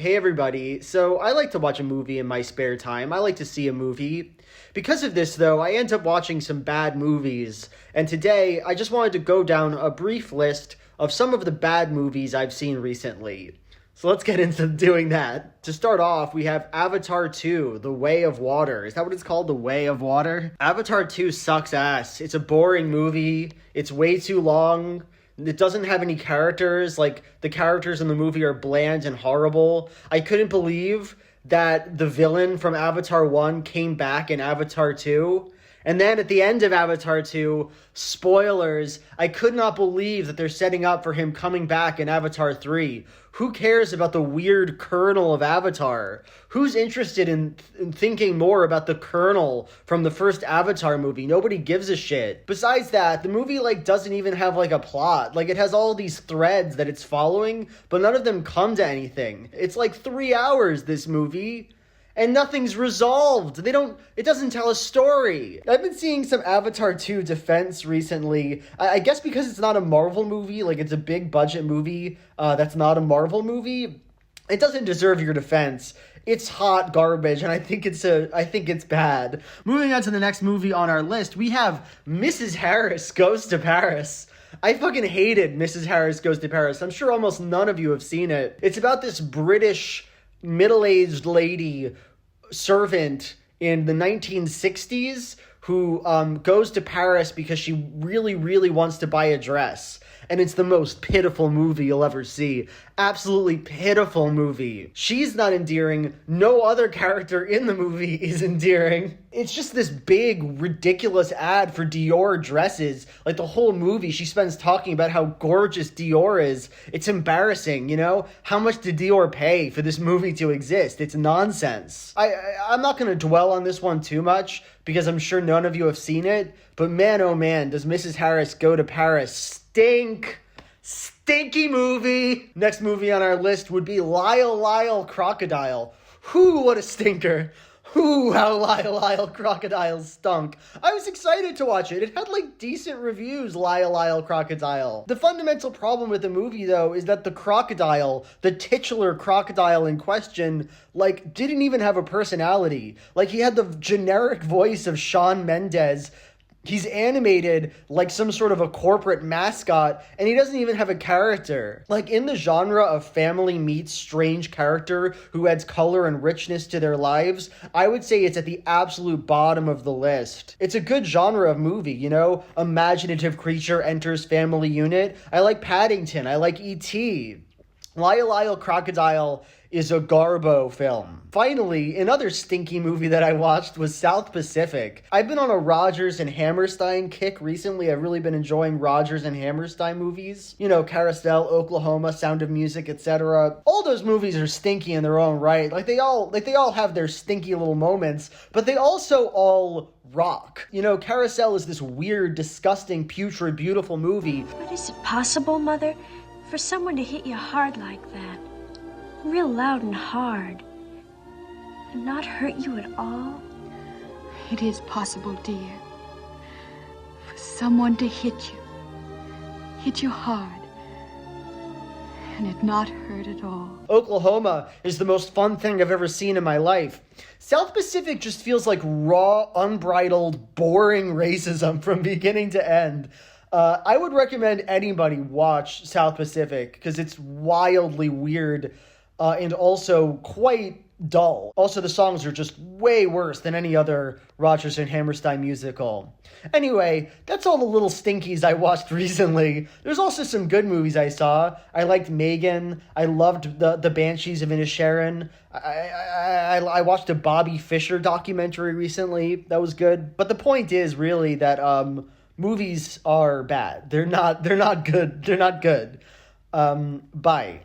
Hey everybody, so I like to watch a movie in my spare time. I like to see a movie. Because of this, though, I end up watching some bad movies. And today, I just wanted to go down a brief list of some of the bad movies I've seen recently. So let's get into doing that. To start off, we have Avatar 2, The Way of Water. Is that what it's called? The Way of Water? Avatar 2 sucks ass. It's a boring movie. It's way too long. It doesn't have any characters. Like, the characters in the movie are bland and horrible. I couldn't believe that the villain from Avatar 1 came back in Avatar 2. And then at the end of Avatar 2, spoilers, I could not believe that they're setting up for him coming back in Avatar 3. Who cares about the weird kernel of Avatar? Who's interested in thinking more about the kernel from the first Avatar movie? Nobody gives a shit. Besides that, the movie doesn't even have a plot. It has all these threads that it's following, but none of them come to anything. It's 3 hours, this movie. And nothing's resolved. It doesn't tell a story. I've been seeing some Avatar 2 defense recently. I guess because it's not a Marvel movie, it's a big budget movie that's not a Marvel movie. It doesn't deserve your defense. It's hot garbage, and I think it's bad. Moving on to the next movie on our list, we have Mrs. Harris Goes to Paris. I fucking hated Mrs. Harris Goes to Paris. I'm sure almost none of you have seen it. It's about this British middle-aged lady servant in the 1960s who goes to Paris because she really, really wants to buy a dress. And it's the most pitiful movie you'll ever see. Absolutely pitiful movie. She's not endearing. No other character in the movie is endearing. It's just this big, ridiculous ad for Dior dresses. The whole movie, she spends talking about how gorgeous Dior is. It's embarrassing, How much did Dior pay for this movie to exist? It's nonsense. I'm not going to dwell on this one too much, because I'm sure none of you have seen it. But man, oh man, does Mrs. Harris Go to Paris stink. Stinky movie. Next movie on our list would be Lyle Lyle Crocodile. Whew, what a stinker. Whew, how Lyle Lyle Crocodile stunk. I was excited to watch it. It had decent reviews, Lyle Lyle Crocodile. The fundamental problem with the movie, though, is that the crocodile, the titular crocodile in question, didn't even have a personality. He had the generic voice of Shawn Mendes. He's animated like some sort of a corporate mascot, and he doesn't even have a character. In the genre of family meets strange character who adds color and richness to their lives, I would say it's at the absolute bottom of the list. It's a good genre of movie, Imaginative creature enters family unit. I like Paddington. I like E.T. Lyle Lyle Crocodile is a Garbo film. Finally, another stinky movie that I watched was South Pacific. I've been on a Rodgers and Hammerstein kick recently. I've really been enjoying Rodgers and Hammerstein movies. Carousel, Oklahoma, Sound of Music, etc. All those movies are stinky in their own right. They all have their stinky little moments, but they also all rock. Carousel is this weird, disgusting, putrid, beautiful movie. But is it possible, Mother, for someone to hit you hard like that? Real loud and hard. And not hurt you at all? It is possible, dear. For someone to hit you hard, and it not hurt at all. Oklahoma is the most fun thing I've ever seen in my life. South Pacific just feels like raw, unbridled, boring racism from beginning to end. I would recommend anybody watch South Pacific because it's wildly weird and also quite dull. Also, the songs are just way worse than any other Rodgers and Hammerstein musical. Anyway, that's all the little stinkies I watched recently. There's also some good movies I saw. I liked Megan. I loved the Banshees of Inisherin. I watched a Bobby Fischer documentary recently. That was good. But the point is really that movies are bad. They're not good. They're not good. Bye.